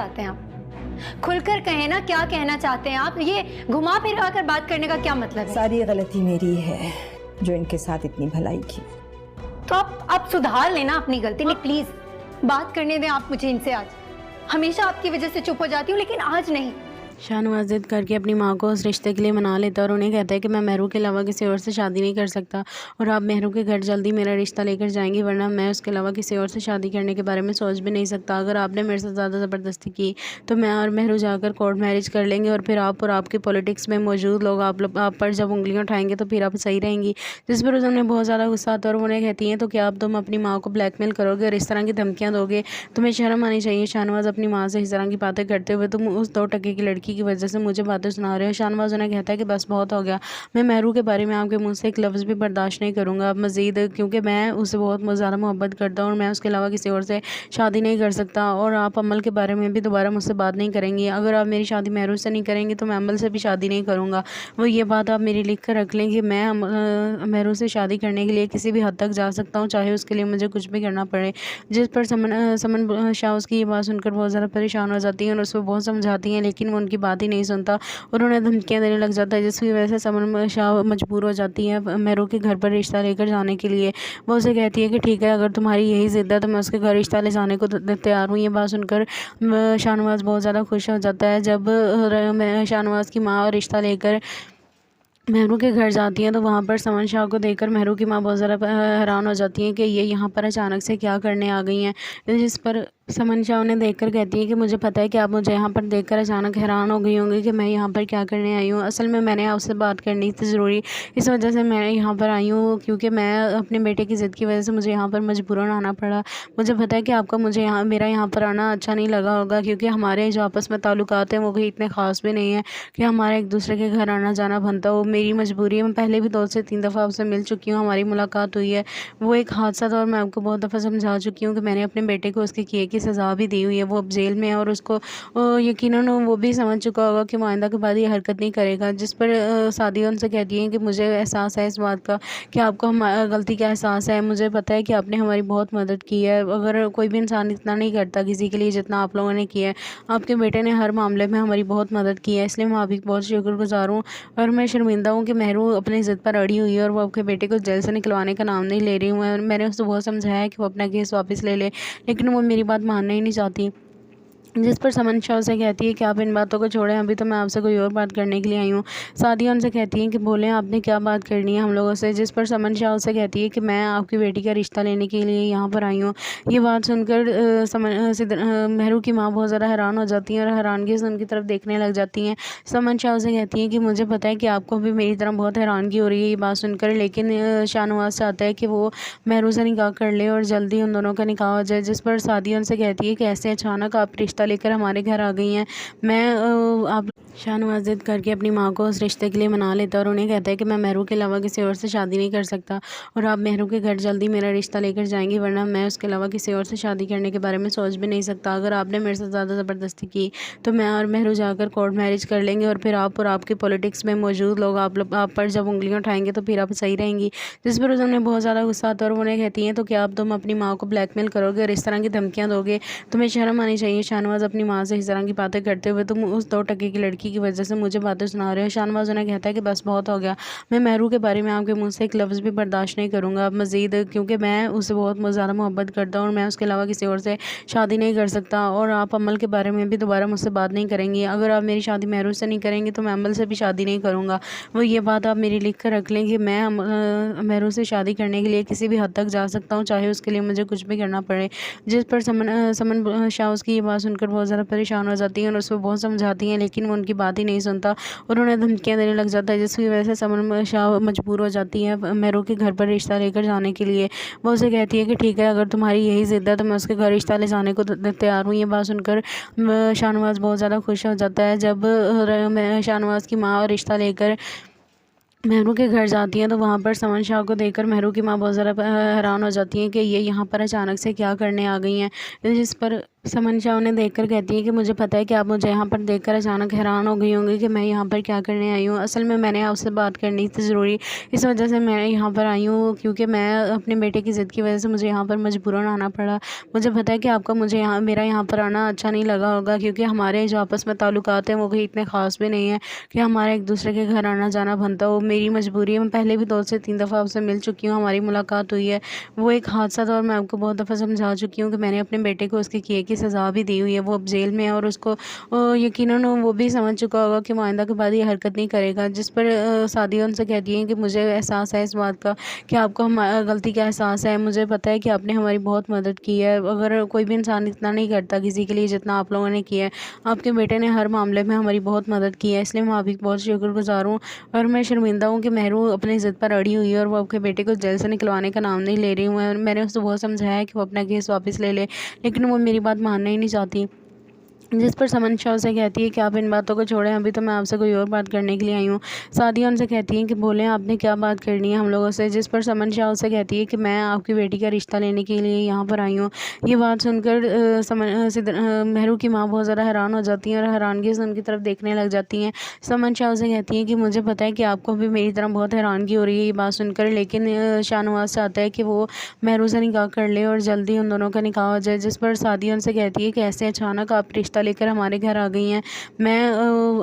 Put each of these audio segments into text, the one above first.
चाहते हैं आप? खुलकर कहें ना, क्या कहना चाहते हैं आप? ये घुमा फिरा कर बात करने का क्या मतलब है? सारी गलती मेरी है जो इनके साथ इतनी भलाई की। तो आप सुधार लेना अपनी गलती। नहीं, प्लीज बात करने दें आप मुझे इनसे। आज हमेशा आपकी वजह से चुप हो जाती हूँ, लेकिन आज नहीं। शाहनवाज ज़िद करके अपनी माँ को उस रिश्ते के लिए मना लेता है और उन्हें कहता है कि मैं मेहरू के अलावा किसी और से शादी नहीं कर सकता और आप मेहरू के घर जल्दी मेरा रिश्ता लेकर जाएंगी, वरना मैं उसके अलावा किसी और से शादी करने के बारे में सोच भी नहीं सकता। अगर आपने मेरे साथ ज़्यादा ज़बरदस्ती की तो मैं और मेहरू जाकर कोर्ट मैरिज कर लेंगे और फिर आप और आपके पॉलिटिक्स में मौजूद लोग आप पर जब उंगलियाँ उठाएंगे तो फिर आप सही रहेंगी। जिस पर उन्हें बहुत ज़्यादा गुस्सा आता है और उन्हें कहती हैं तो क्या अब तुम अपनी माँ को ब्लैकमेल करोगे और इस तरह की धमकियाँ दोगे? तुम्हें शर्म आनी चाहिए शाहनवाज, अपनी माँ से इस तरह की बातें करते हुए। तुम उस 2 टके की लड़की की वजह से मुझे बातें सुना रहे हो। शाहनवाज उन्हें कहता है कि बस बहुत हो गया, मैं मेहरू के बारे में आपके मुंह से एक लफ्ज़ भी बर्दाश्त नहीं करूँगा अब मज़ीद, क्योंकि मैं उससे बहुत ज़्यादा मोहब्बत करता हूँ और मैं उसके अलावा किसी और से शादी नहीं कर सकता। और आप अमल के बारे में भी दोबारा मुझसे बात नहीं करेंगी। अगर आप मेरी शादी मेहरू से नहीं करेंगी तो मैं अमल से भी शादी नहीं करूँगा। वो ये बात आप मेरी लिख कर रख लें कि मैं मेहरू से शादी करने के लिए किसी भी हद तक जा सकता हूँ, चाहे उसके लिए मुझे कुछ भी करना पड़े। जिस पर समन शाह उसकी ये बात सुनकर बहुत ज़्यादा परेशान हो जाती हैं और उसको बहुत समझाती हैं, लेकिन वो उनकी बात ही नहीं सुनता और उन्हें धमकियाँ देने लग जाता है, जिसकी वजह से समन शाह मजबूर हो जाती है मेहरू के घर पर रिश्ता लेकर जाने के लिए। वो उसे कहती है कि ठीक है, अगर तुम्हारी यही ज़िद है तो मैं उसके घर रिश्ता ले जाने को तैयार हूँ। ये बात सुनकर शाहनवाज बहुत ज़्यादा खुश हो जाता है। जब शाहनवाज की माँ रिश्ता लेकर मेहरू के घर जाती हैं तो वहाँ पर समन शाह को देखकर मेहरू की माँ बहुत ज़्यादा हैरान हो जाती हैं कि ये यहाँ पर अचानक से क्या करने आ गई हैं। जिस पर समन शाह उन्हें देखकर कहती है कि मुझे पता है कि आप मुझे यहाँ पर देखकर अचानक हैरान हो गई होंगी कि मैं यहाँ पर क्या करने आई हूँ। असल में मैंने आपसे बात करनी थी ज़रूरी, इस वजह से मैं यहाँ पर आई हूँ, क्योंकि मैं अपने बेटे की ज़िद की वजह से मुझे यहाँ पर मजबूरन आना पड़ा। मुझे पता है कि आपका मुझे मेरा यहाँ पर आना अच्छा नहीं लगा होगा, क्योंकि हमारे जो आपस में ताल्लुकात हैं वो भी इतने ख़ास भी नहीं है कि हमारे एक दूसरे के घर आना जाना बनता हो। मेरी मजबूरी है, मैं पहले भी 2 से 3 दफ़ा आपसे मिल चुकी हूँ, हमारी मुलाकात हुई है। वो एक हादसा था और मैं आपको बहुत दफ़ा समझा चुकी हूँ कि मैंने अपने बेटे को उसके किए की सज़ा भी दी हुई है। वो अब जेल में है और उसको यकीनन वो भी समझ चुका होगा कि वो आइंदा के बाद ये हरकत नहीं करेगा। जिस पर सादिया उनसे कहती हैं कि मुझे एहसास है इस बात का कि आपको हमारी गलती का एहसास है। मुझे पता है कि आपने हमारी बहुत मदद की है। अगर कोई भी इंसान इतना नहीं करता किसी के लिए जितना आप लोगों ने किया है। आपके बेटे ने हर मामले में हमारी बहुत मदद की है, इसलिए मैं आपकी बहुत शुक्रगुजार हूँ। और मैं शर्मिंदा हूँ कि मेहरू अपनी ज़िद पर अड़ी हुई है और वो आपके बेटे को जेल से निकलवाने का नाम नहीं ले रही हूँ। मैंने उसको बहुत समझाया है कि वो अपना केस वापस ले ले, लेकिन वो मेरी बात मानना ही नहीं चाहती। जिस पर समन शाह से कहती है कि आप इन बातों को छोड़ें, अभी तो मैं आपसे कोई और बात करने के लिए आई हूँ। सादिया उनसे कहती हैं कि बोलें आपने क्या बात करनी है हम लोगों से। जिस पर समन शाह से कहती है कि मैं आपकी बेटी का रिश्ता लेने के लिए यहाँ पर आई हूँ। ये बात सुनकर मेहरू की माँ बहुत ज़्यादा हैरान हो जाती हैं और हैरानगी से उनकी तरफ देखने लग जाती हैं। समन शाह से कहती हैं कि मुझे पता है कि आपको भी मेरी तरह बहुत हैरानगी हो रही है ये बात सुनकर, लेकिन शाहनवाज चाहता है कि वो मेहरू से निकाह कर ले और जल्दी उन दोनों का निकाह हो जाए। जिस पर सादिया उनसे कहती है कि ऐसे अचानक आप रिश्ता लेकर हमारे घर आ गई हैं। आप शाहनवाज ज़िद करके अपनी माँ को उस रिश्ते के लिए मना लेता है और उन्हें कहता है कि मैं मेहरू के अलावा किसी और से शादी नहीं कर सकता और आप मेहरू के घर जल्दी मेरा रिश्ता लेकर जाएंगी, वरना मैं उसके अलावा किसी और से शादी करने के बारे में सोच भी नहीं सकता। अगर आपने मेरे साथ ज़्यादा ज़बरदस्ती की तो मैं और मेहरू जाकर कोर्ट मैरिज कर लेंगे और फिर आप और आपके पॉलिटिक्स में मौजूद लोग आप पर जब उंगलियाँ उठाएंगे तो फिर आप सही रहेंगी। जिस पर उन्हें बहुत ज़्यादा गुस्सा आता है और उन्हें कहती हैं तो क्या अब तुम अपनी माँ को ब्लैकमेल करोगे और इस तरह की धमकियाँ दोगे? तुम्हें शर्म आनी चाहिए शाहनवाज, अपनी माँ से इस तरह की बातें करते हुए। तुम उस 2 टके की लड़की की वजह से मुझे बातें सुना रहे हो। शाहनवाज उन्हें कहता है कि बस बहुत हो गया, मैं मेहरू के बारे में आपके मुंह से एक लफ्ज़ भी बर्दाश्त नहीं करूँगा अब मज़ीद, क्योंकि मैं उससे बहुत ज़्यादा मोहब्बत करता हूँ और मैं उसके अलावा किसी और से शादी नहीं कर सकता। और आप अमल के बारे में भी दोबारा मुझसे बात नहीं करेंगी। अगर आप मेरी शादी मेहरू से नहीं करेंगी तो मैं अमल से भी शादी नहीं करूँगा। वो ये बात आप मेरी लिख कर रख लें कि मैं मेहरू से शादी करने के लिए किसी भी हद तक जा सकता हूँ, चाहे उसके लिए मुझे कुछ भी करना पड़े। जिस पर समन शाह उसकी ये बात सुनकर बहुत ज़्यादा परेशान हो जाती हैं और उसको बहुत समझाती हैं, लेकिन वो उनकी बात ही नहीं सुनता और उन्हें धमकियाँ देने लग जाता है, जिसकी वजह से समन शाह मजबूर हो जाती हैं मेहरू के घर पर रिश्ता लेकर जाने के लिए। वो उसे कहती है कि ठीक है, अगर तुम्हारी यही ज़िद है तो मैं उसके घर रिश्ता ले जाने को तैयार हूँ। ये बात सुनकर शाहनवाज बहुत ज़्यादा खुश हो जाता है। जब शाहनवाज की माँ रिश्ता लेकर मेहरू के घर जाती हैं तो वहाँ पर समन शाह को देखकर मेहरू की माँ बहुत ज़्यादा हैरान हो जाती हैं कि ये यहाँ पर अचानक से क्या करने आ गई हैं। जिस पर समन शाह उन्हें देखकर कहती है कि मुझे पता है कि आप मुझे यहाँ पर देखकर अचानक हैरान हो गई होंगी कि मैं यहाँ पर क्या करने आई हूँ। असल में मैंने आपसे बात करनी थी ज़रूरी, इस वजह से मैं यहाँ पर आई हूँ क्योंकि मैं अपने बेटे की ज़िद की वजह से मुझे यहाँ पर मजबूरन आना पड़ा। मुझे पता है कि आपका मुझे यहाँ मेरा यहाँ पर आना अच्छा नहीं लगा होगा क्योंकि हमारे जो आपस में ताल्लुकात हैं वो भी इतने ख़ास भी नहीं है कि हमारा एक दूसरे के घर आना जाना बनता हो। मेरी मजबूरी है, मैं पहले भी 2 से 3 दफ़ा आपसे मिल चुकी हूँ, हमारी मुलाकात हुई है। वो एक हादसा था और मैं आपको बहुत दफ़ा समझा चुकी हूँ कि मैंने अपने बेटे को उसके किए की सज़ा भी दी हुई है। वो अब जेल में है और उसको यकीनन वो भी समझ चुका होगा कि वो आइंदा के बाद ये हरकत नहीं करेगा। जिस पर सादिया उनसे कहती है कि मुझे एहसास है इस बात का कि आपको गलती का एहसास है। मुझे पता है कि आपने हमारी बहुत मदद की है। अगर कोई भी इंसान इतना नहीं करता किसी के लिए जितना आप लोगों ने किया है। आपके बेटे ने हर मामले में हमारी बहुत मदद की है, इसलिए मैं आपकी बहुत शुक्रगुज़ार हूँ। और मैं शर्मिंदा हूँ कि महरू अपनी ज़िद पर अड़ी हुई है और वो आपके बेटे को जेल से निकलवाने का नाम नहीं ले रही हूँ। मैंने उससे बहुत समझाया है कि वो अपना केस वापस ले ले, लेकिन वो मेरी बात मानना ही नहीं चाहती। जिस पर समन शाह उसे कहती है कि आप इन बातों को छोड़ें, अभी तो मैं आपसे कोई और बात करने के लिए आई हूँ। सादिया उनसे कहती है कि बोलें आपने क्या बात करनी है हम लोगों से। जिस पर समन शाह उसे कहती है कि मैं आपकी बेटी का रिश्ता लेने के लिए यहाँ पर आई हूँ। ये बात सुनकर महरू की माँ बहुत ज़्यादा हैरान हो जाती है और हैरानगी से उनकी तरफ देखने लग जाती हैं। समन शाह उसे कहती है कि मुझे पता है कि आपको भी मेरी तरह बहुत हैरानगी हो रही है ये बात सुनकर, लेकिन शाहनवाज चाहता है कि वो महरू से निकाह कर ले और जल्दी उन दोनों का निकाह हो जाए। जिस पर सादिया उनसे कहती है कि ऐसे अचानक आप रिश्ता लेकर हमारे घर आ गई हैं।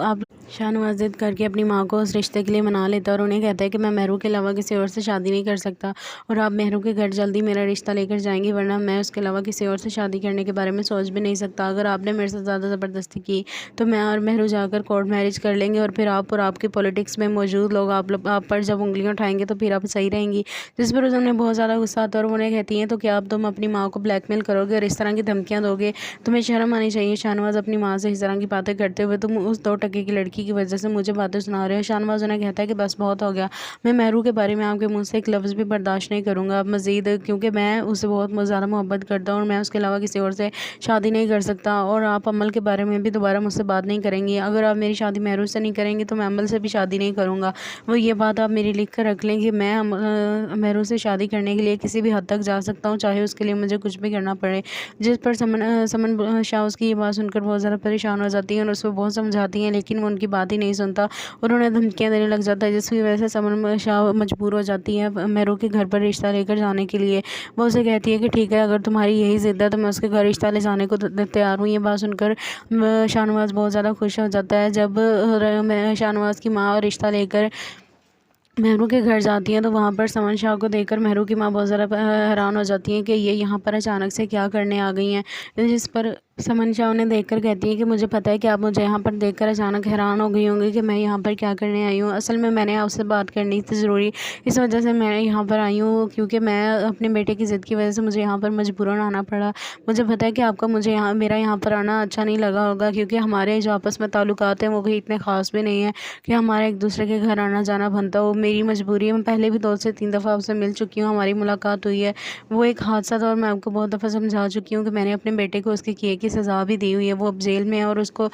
आप शाहनवाज ज़िद करके अपनी माँ को उस रिश्ते के लिए मना लेता है और उन्हें कहता है कि मैं महरू के अलावा किसी और से शादी नहीं कर सकता और आप महरू के घर जल्दी मेरा रिश्ता लेकर जाएंगी, वरना मैं उसके अलावा किसी और से शादी करने के बारे में सोच भी नहीं सकता। अगर आपने मेरे से ज़्यादा ज़बरदस्ती की तो मैं और महरू जाकर कोर्ट मैरिज कर लेंगे और फिर आप और आपके पॉलिटिक्स में मौजूद लोग आप पर जब उंगलियां उठाएंगे तो फिर आप सही रहेंगी। जिस पर उन्हें बहुत ज़्यादा गुस्सा आता है और उन्हें कहती हैं तो क्या अब तुम अपनी माँ को ब्लैकमेल करोगे और इस तरह की धमकियाँ दोगे? तुम्हें शर्म आनी चाहिए शाहनवाज, अपनी माँ से इस तरह की बातें करते हुए तुम उस 2 टके की लड़की की वजह से मुझे बातें सुना रहे हो। शाहनवाज उन्हें कहता है कि बस बहुत हो गया, मैं महरू के बारे में आपके मुंह से एक लफ्ज़ भी बर्दाश्त नहीं करूँगा अब मज़ीद, क्योंकि मैं उससे बहुत ज़्यादा मोहब्बत करता हूँ और मैं उसके अलावा किसी और से शादी नहीं कर सकता। और आप अमल के बारे में भी दोबारा मुझसे बात नहीं करेंगी। अगर आप मेरी शादी महरू से नहीं करेंगी तो मैं अमल से भी शादी नहीं करूँगा। वो ये बात आप मेरी लिख कर रख लें कि मैं महरू से शादी करने के लिए किसी भी हद तक जा सकता हूँ, चाहे उसके लिए मुझे कुछ भी करना पड़े। जिस पर समन शाह उसकी ये बात सुनकर बहुत ज़्यादा परेशान हो जाती हैं और उसको बहुत समझाती हैं, लेकिन वो उनकी बात ही नहीं सुनता और उन्हें धमकियाँ देने लग जाता है, जिसकी वजह से समन शाह मजबूर हो जाती है महरू के घर पर रिश्ता लेकर जाने के लिए। वो उसे कहती है कि ठीक है, अगर तुम्हारी यही ज़िद है तो मैं उसके घर रिश्ता ले जाने को तैयार हूँ। ये बात सुनकर शाहनवाज बहुत ज़्यादा खुश हो जाता है। जब शाहनवाज की माँ रिश्ता लेकर महरू के घर जाती हैं तो वहाँ पर समन शाह को देखकर महरू की माँ बहुत ज़्यादा हैरान हो जाती हैं कि ये यहाँ पर अचानक से क्या करने आ गई हैं। जिस पर समन शाह उन्हें देखकर कहती है कि मुझे पता है कि आप मुझे यहाँ पर देखकर अचानक हैरान हो गई होंगी कि मैं यहाँ पर क्या करने आई हूँ। असल में मैंने आपसे बात करनी थी ज़रूरी, इस वजह से मैं यहाँ पर आई हूँ क्योंकि मैं अपने बेटे की ज़िद की वजह से मुझे यहाँ पर मजबूरन आना पड़ा। मुझे पता है कि आपका मुझे यहाँ मेरा यहाँ पर आना अच्छा नहीं लगा होगा क्योंकि हमारे जो आपस में ताल्लुकात हैं वो भी इतने ख़ास भी नहीं है कि हमारा एक दूसरे के घर आना जाना बनता हो। मेरी मजबूरी है, मैं पहले भी 2 से 3 दफ़ा आपसे मिल चुकी हूँ, हमारी मुलाकात हुई है। वो एक हादसा था और मैं आपको बहुत दफ़ा समझा चुकी हूँ कि मैंने अपने बेटे को उसके किए की सज़ा भी दी हुई है। वो अब जेल में है और उसको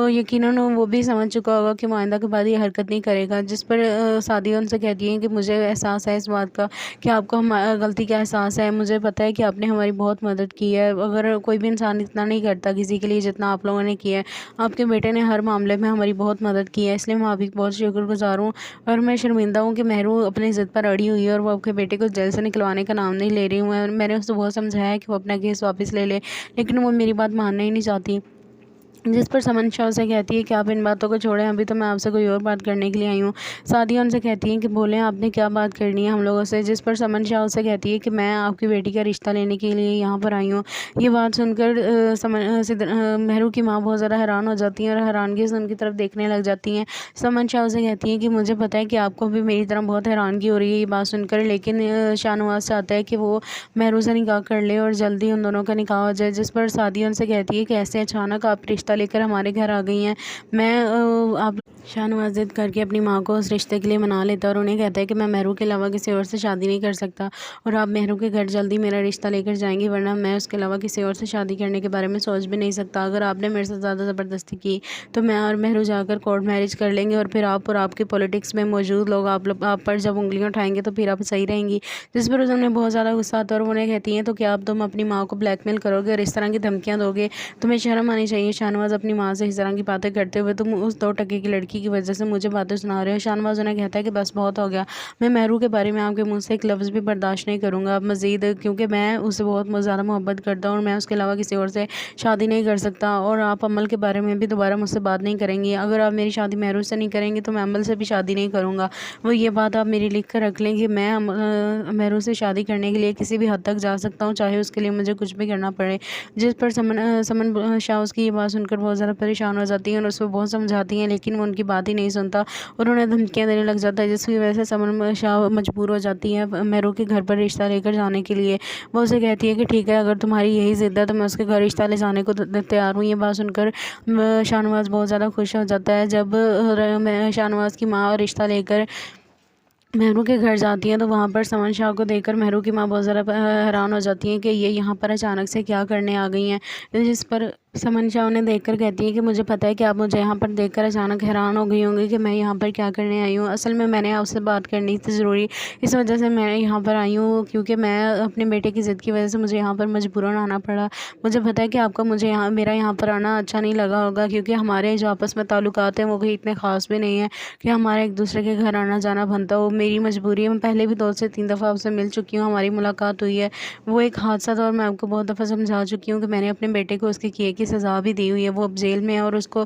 यकीनन वो भी समझ चुका होगा कि वो आइंदा के बाद ये हरकत नहीं करेगा। जिस पर सादिया उनसे कहती है कि मुझे एहसास है इस बात का कि आपको गलती का एहसास है। मुझे पता है कि आपने हमारी बहुत मदद की है। अगर कोई भी इंसान इतना नहीं करता किसी के लिए जितना आप लोगों ने किया है। आपके बेटे ने हर मामले में हमारी बहुत मदद की है, इसलिए मैं आपकी बहुत शुक्रगुज़ार हूँ। और मैं शर्मिंदा हूँ कि महरू अपनी ज़िद पर अड़ी हुई है और वो आपके बेटे को जेल से निकलवाने का नाम नहीं ले रही हूँ। मैंने उससे बहुत समझाया है कि वो अपना केस वापस ले ले, लेकिन वो मेरी बात मानना ही नहीं चाहती। जिस पर समन शाह से कहती है कि आप इन बातों को छोड़ें, अभी तो मैं आपसे कोई और बात करने के लिए आई हूँ। सादिया उनसे कहती हैं कि बोलें आपने क्या बात करनी है हम लोगों से। जिस पर समन शाह उसे कहती है कि मैं आपकी बेटी का रिश्ता लेने के लिए यहाँ पर आई हूँ। ये बात सुनकर महरू की माँ बहुत ज़्यादा हैरान हो जाती हैं और हैरानगी से उनकी तरफ देखने लग जाती हैं। समन शाह उसे कहती हैं कि मुझे पता है कि आपको भी मेरी तरह बहुत हैरानगी हो रही है ये बात सुनकर, लेकिन शाहनवाज चाहता है कि वो महरू से निकाह कर ले और जल्दी उन दोनों का निकाह हो जाए। जिस पर सादिया उनसे कहती है कि ऐसे अचानक आप रिश्ता लेकर हमारे घर आ गई हैं। शाहनवाज ज़िद करके अपनी माँ को उस रिश्ते के लिए मना लेता है और उन्हें कहता है कि मैं मेहरू के अलावा किसी और से शादी नहीं कर सकता और आप मेहरू के घर जल्दी मेरा रिश्ता लेकर जाएंगी, वरना मैं उसके अलावा किसी और से शादी करने के बारे में सोच भी नहीं सकता। अगर आपने मेरे साथ ज़्यादा ज़बरदस्ती की तो मैं और मेहरू जाकर कोर्ट मैरिज कर लेंगे और फिर आप और आपके पॉलिटिक्स में मौजूद लोग आप पर जब उंगलियाँ उठाएंगे तो फिर आप सही रहेंगी। जिस पर उन्हें बहुत ज़्यादा गुस्सा आता है और उन्हें कहती हैं तो क्या अब तुम अपनी माँ को ब्लैकमेल करोगे और इस तरह की धमकियाँ दोगे? तुम्हें शर्म आनी चाहिए शाहनवाज, अपनी माँ से इस तरह की बातें करते हुए। तुम उस 2 टके की लड़की की वजह से मुझे बातें सुना रहे हो। शाहनवाज उन्हें कहता है कि बस बहुत हो गया, मैं मेहरू के बारे में आपके मुंह से एक लफ्ज़ भी बर्दाश्त नहीं करूँगा अब मज़ीद, क्योंकि मैं उससे बहुत ज़्यादा मोहब्बत करता हूँ और मैं उसके अलावा किसी और से शादी नहीं कर सकता। और आप अमल के बारे में भी दोबारा मुझसे बात नहीं करेंगी। अगर आप मेरी शादी मेहरू से नहीं करेंगी तो मैं अमल से भी शादी नहीं करूँगा। वो ये बात आप मेरी लिख कर रख लें कि मैं मेहरू से शादी करने के लिए किसी भी हद तक जा सकता हूँ, चाहे उसके लिए मुझे कुछ भी करना पड़े। जिस पर समन शाह उसकी ये बात सुनकर बहुत ज़्यादा परेशान हो जाती हैं और उसको बहुत समझाती हैं, लेकिन वो उनकी बात ही नहीं सुनता और उन्हें धमकियाँ देने लग जाता है, जिसकी वजह से समन शाह मजबूर हो जाती हैं मेहरू के घर पर रिश्ता लेकर जाने के लिए। वो उसे कहती है कि ठीक है, अगर तुम्हारी यही ज़िद है तो मैं उसके घर रिश्ता ले जाने को तैयार हूँ। ये बात सुनकर शाहनवाज बहुत ज़्यादा खुश हो जाता है। जब शाहनवाज की माँ रिश्ता लेकर मेहरू के घर जाती हैं तो वहाँ पर समन शाह को देखकर मेहरू की माँ बहुत ज़्यादा हैरान हो जाती हैं कि ये यहाँ पर अचानक से क्या करने आ गई हैं। जिस पर समन शाह उन्हें देखकर कहती है कि मुझे पता है कि आप मुझे यहाँ पर देखकर अचानक हैरान हो गई होंगी कि मैं यहाँ पर क्या करने आई हूँ। असल में मैंने आपसे बात करनी थी ज़रूरी, इस वजह से मैं यहाँ पर आई हूँ, क्योंकि मैं अपने बेटे की ज़िद की वजह से मुझे यहाँ पर मजबूरन आना पड़ा। मुझे पता है कि आपको मेरा यहाँ पर आना अच्छा नहीं लगा होगा, क्योंकि हमारे जो आपस में ताल्लुकात हैं वो भी इतने ख़ास भी नहीं है कि हमारे एक दूसरे के घर आना जाना बनता हो। मेरी मजबूरी है, मैं पहले भी 2 से 3 दफ़ा आपसे मिल चुकी हूँ, हमारी मुलाकात हुई है। वो एक हादसा था और मैं आपको बहुत दफ़ा समझा चुकी हूँ कि मैंने अपने बेटे को उसके किए की सज़ा भी दी हुई है। वो अब जेल में है और उसको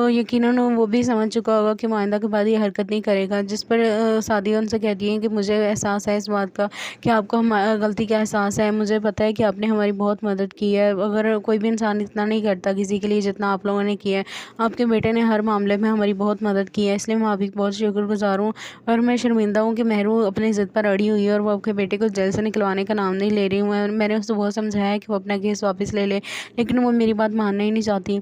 यकीनन वो भी समझ चुका होगा कि वो आइंदा के बाद ये हरकत नहीं करेगा। जिस पर सादिया उनसे कहती हैं कि मुझे एहसास है इस बात का कि आपको हमारी गलती का एहसास है। मुझे पता है कि आपने हमारी बहुत मदद की है। अगर कोई भी इंसान इतना नहीं करता किसी के लिए जितना आप लोगों ने किया है। आपके बेटे ने हर मामले में हमारी बहुत मदद की है, इसलिए मैं आपकी बहुत शुक्रगुज़ार हूँ। और मैं शर्मिंदा हूँ कि मेहरू अपनी ज़िद पर अड़ी हुई है और वो आपके बेटे को जेल से निकलवाने का नाम नहीं ले रही हूँ। मैंने उससे बहुत समझाया है कि वो अपना केस वापस ले ले, लेकिन वो मेरी बात मानना ही नहीं चाहती।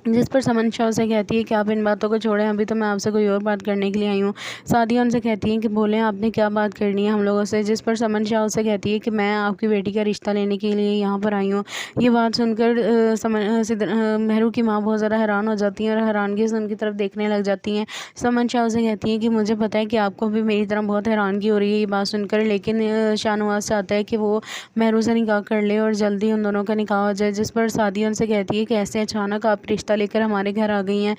जिस पर समन शाह से कहती है कि आप इन बातों को छोड़ें, अभी तो मैं आपसे कोई और बात करने के लिए आई हूँ। सादिया उनसे कहती हैं कि बोलें आपने क्या बात करनी है हम लोगों से। जिस पर समन शाह से कहती है कि मैं आपकी बेटी का रिश्ता लेने के लिए यहाँ पर आई हूँ। ये बात सुनकर मेहरू की माँ बहुत ज़्यादा हैरान हो जाती हैं और हैरानगी से उनकी तरफ देखने लग जाती हैं। समन शाह से कहती हैं कि मुझे पता है कि आपको भी मेरी तरह बहुत हैरानगी हो रही है ये बात सुनकर, लेकिन शाहनवाज चाहता है कि वो मेहरू से निकाह कर ले और जल्दी उन दोनों का निकाह हो जाए। जिस पर सादिया उनसे कहती है कि ऐसे अचानक आप रिश्ता लेकर हमारे घर आ गई हैं।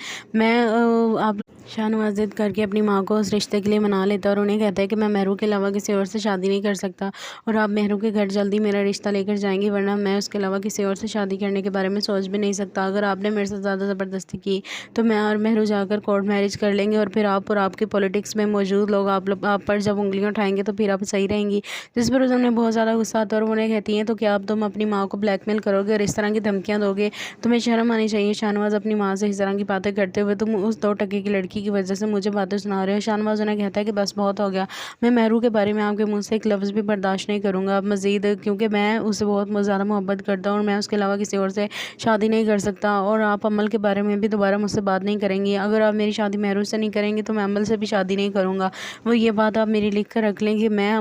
आप शाहनवाज ज़िद करके अपनी माँ को उस रिश्ते के लिए मना लेता है और उन्हें कहता है कि मैं मेहरू के अलावा किसी और से शादी नहीं कर सकता और आप मेहरू के घर जल्दी मेरा रिश्ता लेकर जाएंगी, वरना मैं उसके अलावा किसी और से शादी करने के बारे में सोच भी नहीं सकता। अगर आपने मेरे साथ ज़्यादा ज़बरदस्ती की तो मैं और मेहरू जाकर कोर्ट मैरिज कर लेंगे और फिर आप और आपके पॉलिटिक्स में मौजूद लोग आप पर जब उंगलियाँ उठाएंगे तो फिर आप सही रहेंगी। जिस पर उन्हें बहुत ज़्यादा गुस्सा आता है और उन्हें कहती हैं तो क्या अब तुम अपनी माँ को ब्लैकमेल करोगे और इस तरह की धमकियाँ दोगे? तुम्हें शर्म आनी चाहिए शाहनवाज, अपनी माँ से इस तरह की बातें करते हुए। तुम उस 2 टके की लड़की की वजह से मुझे बातें सुना रहे हो। शाहनवाज उन्हें कहता है कि बस बहुत हो गया, मैं मेहरू के बारे में आपके मुंह से एक लफ्ज़ भी बर्दाश्त नहीं करूँगा अब मज़ीद, क्योंकि मैं उससे बहुत ज़्यादा मोहब्बत करता हूँ और मैं उसके अलावा किसी और से शादी नहीं कर सकता। और आप अमल के बारे में भी दोबारा मुझसे बात नहीं करेंगी। अगर आप मेरी शादी मेहरू से नहीं करेंगी तो मैं अमल से भी शादी नहीं करूँगा। वो ये बात आप मेरी लिख कर रख लें कि मैं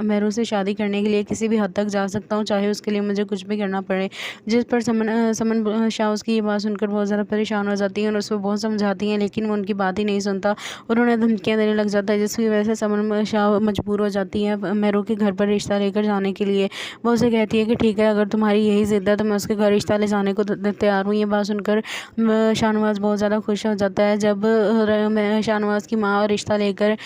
मेहरू से शादी करने के लिए किसी भी हद तक जा सकता हूँ, चाहे उसके लिए मुझे कुछ भी करना पड़े। जिस पर समन शाह उसकी ये बात सुनकर बहुत ज़्यादा परेशान हो जाती हैं और उसको बहुत समझाती हैं, लेकिन वो उनकी बात ही नहीं सुनता और उन्हें धमकियाँ देने लग जाता है, जिसकी वजह से समन शाह मजबूर हो जाती हैं मेहरू के घर पर रिश्ता लेकर जाने के लिए। वो उसे कहती है कि ठीक है, अगर तुम्हारी यही ज़िद है तो मैं उसके घर रिश्ता ले जाने को तैयार हूँ। ये बात सुनकर शाहनवाज बहुत ज़्यादा खुश हो जाता है। जब शाहनवाज की माँ रिश्ता लेकर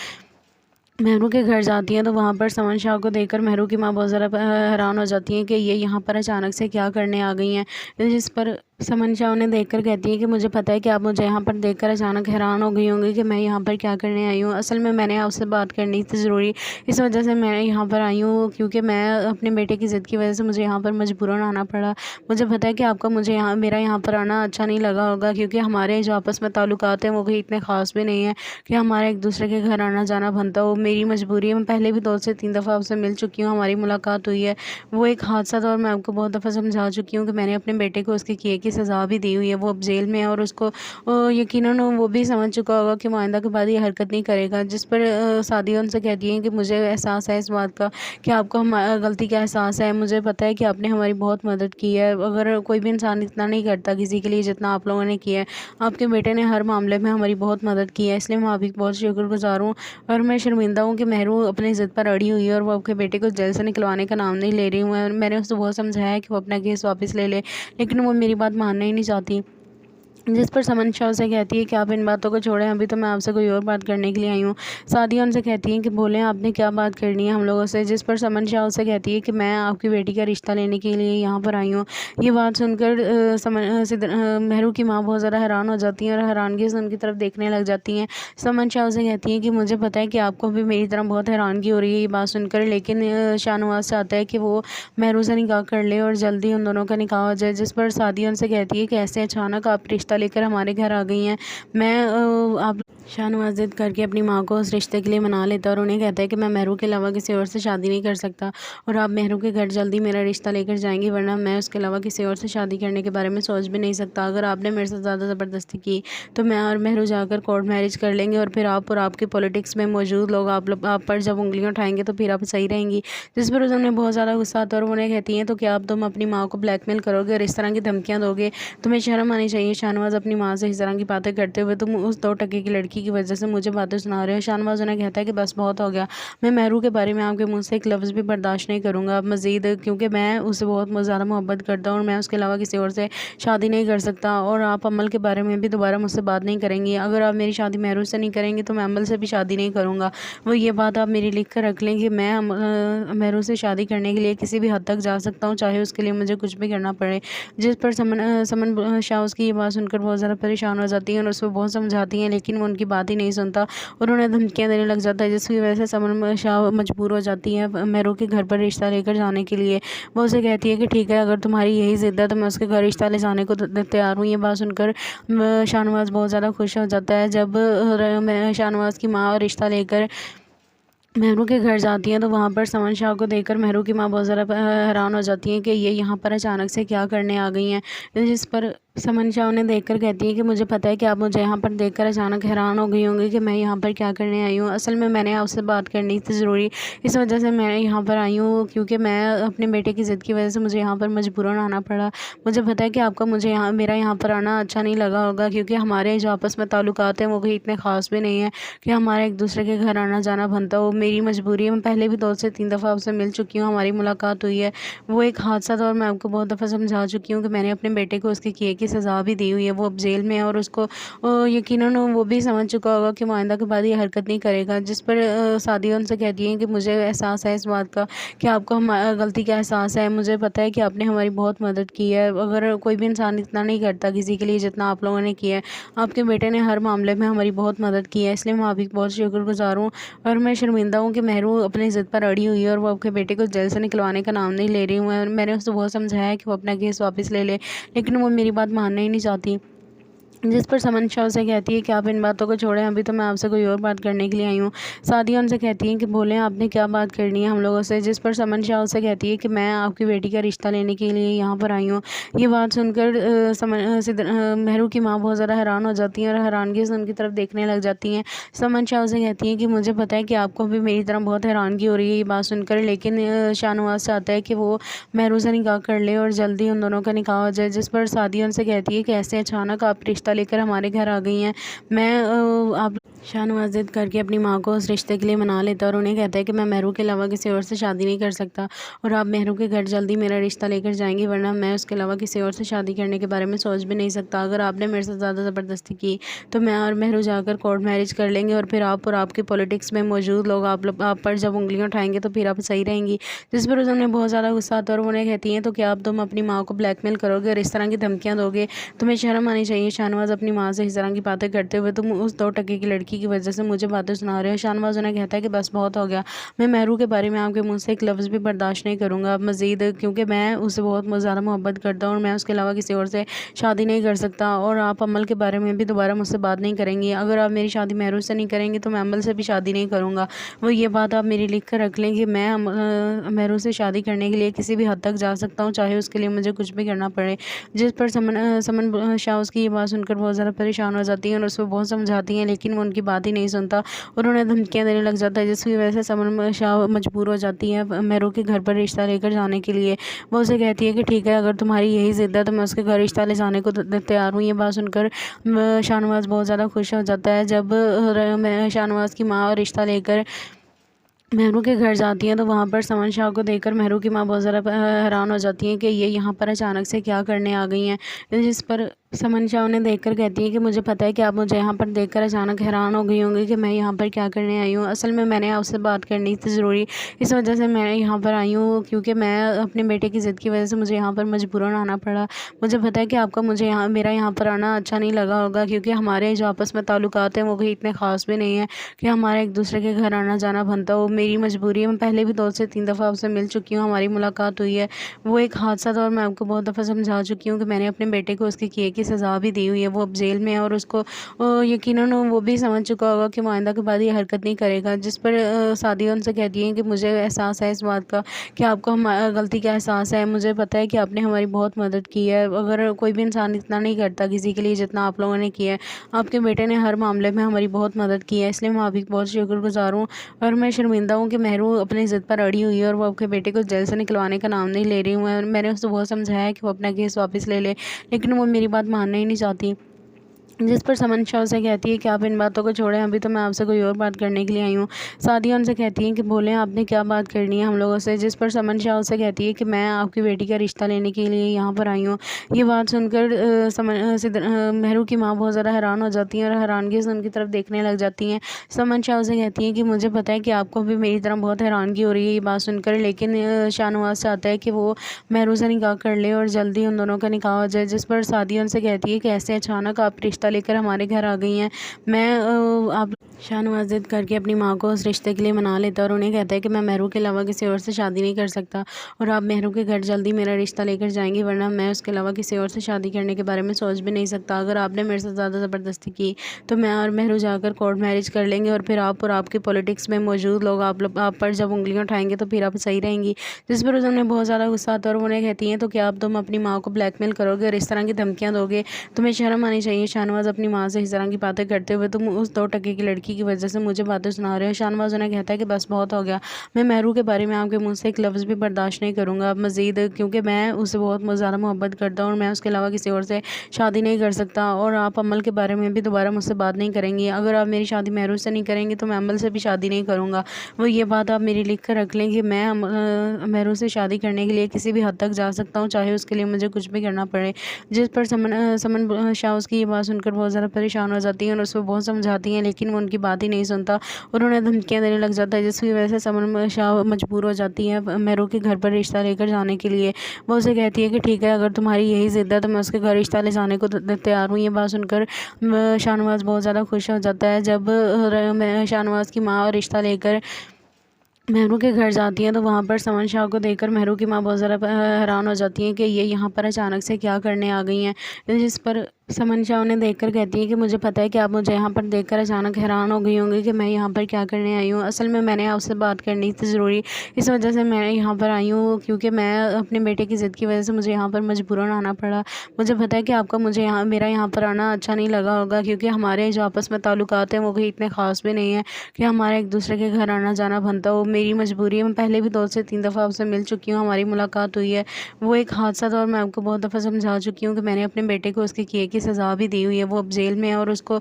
मेहरू के घर जाती हैं तो वहाँ पर समन शाह को देखकर मेहरू की माँ बहुत ज़्यादा हैरान हो जाती हैं कि ये यहाँ पर अचानक से क्या करने आ गई हैं। जिस पर समन शाह उन्हें देखकर कहती है कि मुझे पता है कि आप मुझे यहाँ पर देखकर अचानक हैरान हो गई होंगी कि मैं यहाँ पर क्या करने आई हूँ। असल में मैंने आपसे बात करनी थी ज़रूरी, इस वजह से मैं यहाँ पर आई हूँ, क्योंकि मैं अपने बेटे की ज़िद की वजह से मुझे यहाँ पर मजबूरन आना पड़ा। मुझे पता है कि आपको मेरा यहाँ पर आना अच्छा नहीं लगा होगा, क्योंकि हमारे जो आपस में ताल्लुकात हैं वो भी इतने ख़ास भी नहीं है कि हमारे एक दूसरे के घर आना जाना बनता हो। मेरी मजबूरी है, मैं पहले भी 2 से 3 दफ़ा आपसे मिल चुकी हूँ, हमारी मुलाकात हुई है। वो एक हादसा था और मैं आपको बहुत दफ़ा समझा चुकी हूँ कि मैंने अपने बेटे को उसके किए की सज़ा भी दी हुई है, वो अब जेल में है और उसको यकीनन वो भी समझ चुका होगा कि वो आइंदा के बाद ये हरकत नहीं करेगा। जिस पर सादिया उनसे कहती है कि मुझे एहसास है इस बात का कि आपको गलती का एहसास है, मुझे पता है कि आपने हमारी बहुत मदद की है। अगर कोई भी इंसान इतना नहीं करता किसी के लिए जितना आप लोगों ने किया है। आपके बेटे ने हर मामले में हमारी बहुत मदद की है, इसलिए मैं आपकी बहुत शुक्रगुज़ार हूँ और मैं शर्मिंदा हूँ कि महरू अपनी ज़िद पर अड़ी हुई है और वो आपके बेटे को जेल से निकलवाने का नाम नहीं ले रही हूँ। मैंने उससे बहुत समझाया है कि वो अपना केस वापस ले ले, लेकिन वो मेरी बात मानना ही नहीं चाहती। जिस पर समन शाह उसे कहती है कि आप इन बातों को छोड़ें, अभी तो मैं आपसे कोई और बात करने के लिए आई हूँ। सादिया उनसे कहती है कि बोलें आपने क्या बात करनी है हम लोगों से। जिस पर समन शाह उसे कहती है कि मैं आपकी बेटी का रिश्ता लेने के लिए यहाँ पर आई हूँ। ये बात सुनकर महरू की माँ बहुत ज़्यादा हैरान हो जाती है और हैरानगी से उनकी तरफ देखने लग जाती हैं। समन शाह उसे कहती है कि मुझे पता है कि आपको भी मेरी तरह बहुत हैरानगी हो रही है ये बात सुनकर, लेकिन शाहनवाज चाहता है कि वो महरू से निकाह कर ले और जल्दी उन दोनों का निकाह हो जाए। जिस पर सादिया उनसे कहती है कि ऐसे अचानक आप रिश्ता लेकर हमारे घर आ गई हैं। आप शाहनवाज ज़िद करके अपनी माँ को उस रिश्ते के लिए मना लेता है और उन्हें कहता है कि मैं महरू के अलावा किसी और से शादी नहीं कर सकता और आप महरू के घर जल्दी मेरा रिश्ता लेकर जाएंगी, वरना मैं उसके अलावा किसी और से शादी करने के बारे में सोच भी नहीं सकता। अगर आपने मेरे से ज़्यादा ज़बरदस्ती की तो मैं और महरू जाकर कोर्ट मैरिज कर लेंगे और फिर आप और आपके पॉलिटिक्स में मौजूद लोग आप पर जब उंगलियाँ उठाएंगे तो फिर आप सही रहेंगी। जिस पर उन्हें बहुत ज़्यादा गुस्सा आता है और उन्हें कहती हैं तो क्या अब तुम अपनी माँ को ब्लैकमेल करोगे और इस तरह की धमकियाँ दोगे? तुम्हें शर्म आनी चाहिए शाहनवाज, अपनी माँ से इस तरह की बातें करते हुए तुम उस 2 टके की लड़की की वजह से मुझे बातें सुना रहे हो। शाहनवाज उन्हें कहता है कि बस बहुत हो गया, मैं महरू के बारे में आपके मुंह से एक लफ्ज़ भी बर्दाश्त नहीं करूँगा अब मज़ीद, क्योंकि मैं उससे बहुत ज़्यादा मोहब्बत करता हूँ और मैं उसके अलावा किसी और से शादी नहीं कर सकता। और आप अमल के बारे में भी दोबारा मुझसे बात नहीं करेंगी। अगर आप मेरी शादी महरू से नहीं करेंगी तो मैं अमल से भी शादी नहीं करूँगा। वो ये बात आप मेरी लिख कर रख लें कि मैं महरू से शादी करने के लिए किसी भी हद तक जा सकता हूँ, चाहे उसके लिए मुझे कुछ भी करना पड़े। जिस पर समन शाह उसकी ये बात सुनकर बहुत ज़्यादा परेशान हो जाती हैं और उसको बहुत समझाती हैं, लेकिन वो उनकी बात ही नहीं सुनता और उन्हें धमकियाँ देने लग जाता है, जिसकी वजह से समन शाह मजबूर हो जाती है महरू के घर पर रिश्ता लेकर जाने के लिए। वो उसे कहती है कि ठीक है, अगर तुम्हारी यही ज़िद है तो मैं उसके घर रिश्ता ले जाने को तैयार हूँ। ये बात सुनकर शाहनवाज बहुत ज़्यादा खुश हो जाता है। जब शाहनवाज की माँ रिश्ता लेकर महरू के घर जाती हैं तो वहाँ पर समन शाह को देखकर महरू की माँ बहुत ज़्यादा हैरान हो जाती हैं कि ये यहाँ पर अचानक से क्या करने आ गई हैं। जिस पर समन शाह उन्हें देखकर कहती है कि मुझे पता है कि आप मुझे यहाँ पर देखकर अचानक हैरान हो गई होंगी कि मैं यहाँ पर क्या करने आई हूँ। असल में मैंने आपसे बात करनी थी ज़रूरी, इस वजह से मैं यहाँ पर आई हूँ क्योंकि मैं अपने बेटे की ज़िद की वजह से मुझे यहाँ पर मजबूरन आना पड़ा। मुझे पता है कि आपका मेरा यहाँ पर आना अच्छा नहीं लगा होगा, क्योंकि हमारे जो आपस में ताल्लुकात हैं वो कोई इतने ख़ास भी नहीं है कि हमारा एक दूसरे के घर आना जाना बनता हो। मेरी मजबूरी है, मैं पहले भी 2 से 3 दफ़ा आपसे मिल चुकी हूँ, हमारी मुलाकात हुई है। वो एक हादसा था और मैं आपको बहुत दफ़ा समझा चुकी हूँ कि मैंने अपने बेटे को उसके किए की सज़ा भी दी हुई है। वो अब जेल में है और उसको यकीनन वो भी समझ चुका होगा कि वो आइंदा के बाद ये हरकत नहीं करेगा। जिस पर सादिया उनसे कहती है कि मुझे एहसास है इस बात का कि आपको गलती का एहसास है, मुझे पता है कि आपने हमारी बहुत मदद की है। अगर कोई भी इंसान इतना नहीं करता किसी के लिए जितना आप लोगों ने किया है। आपके बेटे ने हर मामले में हमारी बहुत मदद की है, इसलिए मैं आपकी बहुत शुक्रगुज़ार हूँ और मैं शर्मिंदा हूँ कि महरू अपनी ज़िद पर अड़ी हुई है और वो आपके बेटे को जेल से निकलवाने का नाम नहीं ले रही हूँ। मैंने उससे बहुत समझाया है कि वो अपना केस वापस ले ले, लेकिन वो मेरी बात मानना ही नहीं चाहती। जिस पर समन शाह उसे कहती है कि आप इन बातों को छोड़ें, अभी तो मैं आपसे कोई और बात करने के लिए आई हूँ। सादिया उनसे कहती हैं कि बोलें आपने क्या बात करनी है हम लोगों से। जिस पर समन शाह उसे कहती है कि मैं आपकी बेटी का रिश्ता लेने के लिए यहाँ पर आई हूँ। ये बात सुनकर महरू की माँ बहुत ज़्यादा हैरान हो जाती हैं और हैरानगी से उनकी तरफ देखने लग जाती हैं। समन शाह उसे कहती हैं कि मुझे पता है कि आपको भी मेरी तरह बहुत हैरानगी हो रही है ये बात सुनकर, लेकिन शाहनवाज चाहता है कि वो महरू से निकाह कर ले और जल्दी उन दोनों का निकाह हो जाए। जिस पर सादिया उनसे कहती है कि ऐसे अचानक आप रिश्ता लेकर हमारे घर आ गई हैं। आप शाहनवाज ज़िद करके अपनी माँ को उस रिश्ते के लिए मना लेता है और उन्हें कहता है कि मैं महरू के अलावा किसी और से शादी नहीं कर सकता और आप महरू के घर जल्दी मेरा रिश्ता लेकर जाएंगी, वरना मैं उसके अलावा किसी और से शादी करने के बारे में सोच भी नहीं सकता। अगर आपने मेरे से ज़्यादा ज़बरदस्ती की तो मैं और महरू जाकर कोर्ट मैरिज कर लेंगे और फिर आप और आपके पॉलिटिक्स में मौजूद लोग आप पर जब उंगलियाँ उठाएंगे तो फिर आप सही रहेंगी। जिस पर उन्हें बहुत ज़्यादा गुस्सा आता है और उन्हें कहती हैं तो क्या अब तुम अपनी माँ को ब्लैकमेल करोगे और इस तरह की धमकियाँ दोगे? तुम्हें शर्म आनी चाहिए शाहनवाज, शाहनवाज अपनी माँ से इस तरह की बातें करते हुए तुम उस 2 टके की लड़की की वजह से मुझे बातें सुना रहे हो। शाहनवाज उन्हें कहता है कि बस बहुत हो गया, मैं मेहरू के बारे में आपके मुँह से एक लफ्ज़ भी बर्दाश्त नहीं करूँगा अब मज़ीद, क्योंकि मैं उससे बहुत ज़्यादा मोहब्बत करता हूँ और मैं उसके अलावा किसी और से शादी नहीं कर सकता। और आप अमल के बारे में भी दोबारा मुझसे बात नहीं करेंगी। अगर आप मेरी शादी मेहरू से नहीं करेंगी तो मैं अमल से भी शादी नहीं करूँगा। वो ये बात आप मेरी लिख कर रख लें कि मैं मेहरू से शादी करने के लिए किसी भी हद तक जा सकता हूँ, चाहे उसके लिए मुझे कुछ भी करना पड़े। जिस पर समन शाह उसकी ये बात सुनकर बहुत ज़्यादा परेशान हो जाती हैं और उसको बहुत समझाती हैं, लेकिन वो उनकी बात ही नहीं सुनता और उन्हें धमकियाँ देने लग जाता है, जिसकी वजह से समन शाह मजबूर हो जाती है मेहरू के घर पर रिश्ता लेकर जाने के लिए। वो उसे कहती है कि ठीक है, अगर तुम्हारी यही ज़िद है तो मैं उसके घर रिश्ता ले जाने को तैयार हूँ। ये बात सुनकर शाहनवाज बहुत ज़्यादा खुश हो जाता है। जब शाहनवाज की माँ रिश्ता लेकर मेहरू के घर जाती हैं तो वहाँ पर समन शाह को देखकर मेहरू की माँ बहुत ज़्यादा हैरान हो जाती हैं कि ये यहाँ पर अचानक से क्या करने आ गई हैं। जिस पर समन शाह उन्हें देखकर कहती है कि मुझे पता है कि आप मुझे यहाँ पर देखकर अचानक हैरान हो गई होंगी कि मैं यहाँ पर क्या करने आई हूँ। असल में मैंने आपसे बात करनी थी ज़रूरी, इस वजह से मैं यहाँ पर आई हूँ, क्योंकि मैं अपने बेटे की ज़िद की वजह से मुझे यहाँ पर मजबूरन आना पड़ा। मुझे पता है कि आपका मुझे यहाँ मेरा यहाँ पर आना अच्छा नहीं लगा होगा, क्योंकि हमारे जो आपस में ताल्लुकात हैं वो भी इतने ख़ास भी नहीं है कि हमारा एक दूसरे के घर आना जाना बनता हो। मेरी मजबूरी है, मैं पहले भी 2 से 3 दफ़ा आपसे मिल चुकी हूँ, हमारी मुलाकात हुई है। वो एक हादसा था और मैं आपको बहुत दफ़ा समझा चुकी हूँ कि मैंने अपने बेटे को उसके किए की सज़ा भी दी हुई है। वो अब जेल में है और उसको यकीनन वो भी समझ चुका होगा कि वो आइंदा के बाद ये हरकत नहीं करेगा। जिस पर सादिया उनसे कहती हैं कि मुझे एहसास है इस बात का कि आपको गलती का एहसास है। मुझे पता है कि आपने हमारी बहुत मदद की है। अगर कोई भी इंसान इतना नहीं करता किसी के लिए जितना आप लोगों ने किया है। आपके बेटे ने हर मामले में हमारी बहुत मदद की है, इसलिए मैं आपकी बहुत शुक्रगुज़ार हूँ और मैं शर्मिंदा हूँ कि मेहरू अपनी ज़िद पर अड़ी हुई है और वो आपके बेटे को जेल से निकलवाने का नाम नहीं ले रही हूँ। मैंने उससे बहुत समझाया है कि वो अपना केस वापस ले ले, लेकिन वो मेरी बात मानना ही नहीं चाहती। जिस पर समन शाह से कहती है कि आप इन बातों को छोड़ें, अभी तो मैं आपसे कोई और बात करने के लिए आई हूँ। सादिया उनसे कहती हैं कि बोलें आपने क्या बात करनी है हम लोगों से। जिस पर समन शाह से कहती है कि मैं आपकी बेटी का रिश्ता लेने के लिए यहाँ पर आई हूँ। ये बात सुनकर मेहरू की माँ बहुत ज़्यादा हैरान हो जाती हैं और हैरानगी से उनकी तरफ देखने लग जाती हैं। समन शाह से कहती हैं कि मुझे पता है कि आपको भी मेरी तरह बहुत हैरानगी हो रही है ये बात सुनकर, लेकिन शाहनवाज चाहता है कि वो मेहरू से निकाह कर ले और जल्दी उन दोनों का निकाह हो जाए। जिस पर सादिया उनसे कहती है कि ऐसे अचानक आप रिश्ता लेकर हमारे घर आ गई हैं। आप शाहनवाज ज़िद करके अपनी माँ को उस रिश्ते के लिए मना लेता है और उन्हें कहता है कि मैं मेहरू के अलावा किसी और से शादी नहीं कर सकता और आप मेहरू के घर जल्दी मेरा रिश्ता लेकर जाएंगी, वरना मैं उसके अलावा किसी और से शादी करने के बारे में सोच भी नहीं सकता। अगर आपने मेरे से ज़्यादा ज़बरदस्ती की तो मैं और मेहरू जाकर कोर्ट मैरिज कर लेंगे और फिर आप और आपकी पॉलिटिक्स में मौजूद लोग आप पर जब उंगलियाँ उठाएंगे तो फिर आप सही रहेंगी। जिस पर उन्हें बहुत ज़्यादा गुस्सा आता है और उन्हें कहती हैं तो क्या अब तुम अपनी माँ को ब्लैकमेल करोगे और इस तरह की धमकियाँ दोगे? तुम्हें शर्म आनी चाहिए। शाहनवाज अपनी माँ से इस तरह की बातें करते हुए तुम उस 2 टके की लड़की की वजह से मुझे बातें सुना रहे हो। शाहनवाज उन्हें कहता है कि बस बहुत हो गया, मैं मेहरू के बारे में आपके मुँह से एक लफ्ज़ भी बर्दाश्त नहीं करूँगा अब मज़ीद, क्योंकि मैं उससे बहुत ज़्यादा मोहब्बत करता हूँ और मैं उसके अलावा किसी और से शादी नहीं कर सकता। और आप अमल के बारे में भी दोबारा मुझसे बात नहीं करेंगी। अगर आप मेरी शादी मेहरू से नहीं करेंगी तो मैं अमल से भी शादी नहीं करूँगा। वो ये बात आप मेरी लिख कर रख लें कि मैं मेहरू से शादी करने के लिए किसी भी हद तक जा सकता हूँ, चाहे उसके लिए मुझे कुछ भी करना पड़े। जिस पर समन शाह उसकी ये बात सुनकर बहुत ज़्यादा परेशान हो जाती हैं और उसको बहुत समझाती हैं, लेकिन वो उनकी बात ही नहीं सुनता और उन्हें धमकियाँ देने लग जाता है, जिसकी वजह से समन शाह मजबूर हो जाती हैं मेहरू के घर पर रिश्ता लेकर जाने के लिए। वो उसे कहती है कि ठीक है, अगर तुम्हारी यही ज़िद है तो मैं उसके घर रिश्ता ले जाने को तैयार हूँ। ये बात सुनकर शाहनवाज बहुत ज़्यादा खुश हो जाता है। जब शाहनवाज की माँ रिश्ता लेकर मेहरू के घर जाती हैं तो वहाँ पर समन शाह को देखकर मेहरू की माँ बहुत ज़्यादा हैरान हो जाती हैं कि ये यहाँ पर अचानक से क्या करने आ गई हैं। जिस पर समन शाह उन्हें देखकर कहती है कि मुझे पता है कि आप मुझे यहाँ पर देखकर अचानक हैरान हो गई होंगी कि मैं यहाँ पर क्या करने आई हूँ। असल में मैंने आपसे बात करनी थी ज़रूरी, इस वजह से मैं यहाँ पर आई हूँ, क्योंकि मैं अपने बेटे की ज़िद की वजह से मुझे यहाँ पर मजबूरन आना पड़ा। मुझे पता है कि आपका मुझे यहाँ मेरा यहाँ पर आना अच्छा नहीं लगा होगा, क्योंकि हमारे जो आपस में ताल्लुकात हैं वो भी इतने ख़ास भी नहीं है कि हमारा एक दूसरे के घर आना जाना बनता हो। मेरी मजबूरी है, मैं पहले भी 2 से 3 दफ़ा आपसे मिल चुकी हूँ, हमारी मुलाकात हुई है। वो एक हादसा था और मैं आपको बहुत दफ़ा समझा चुकी हूँ कि मैंने अपने बेटे को उसके किए की सज़ा भी दी हुई है। वो अब जेल में है और उसको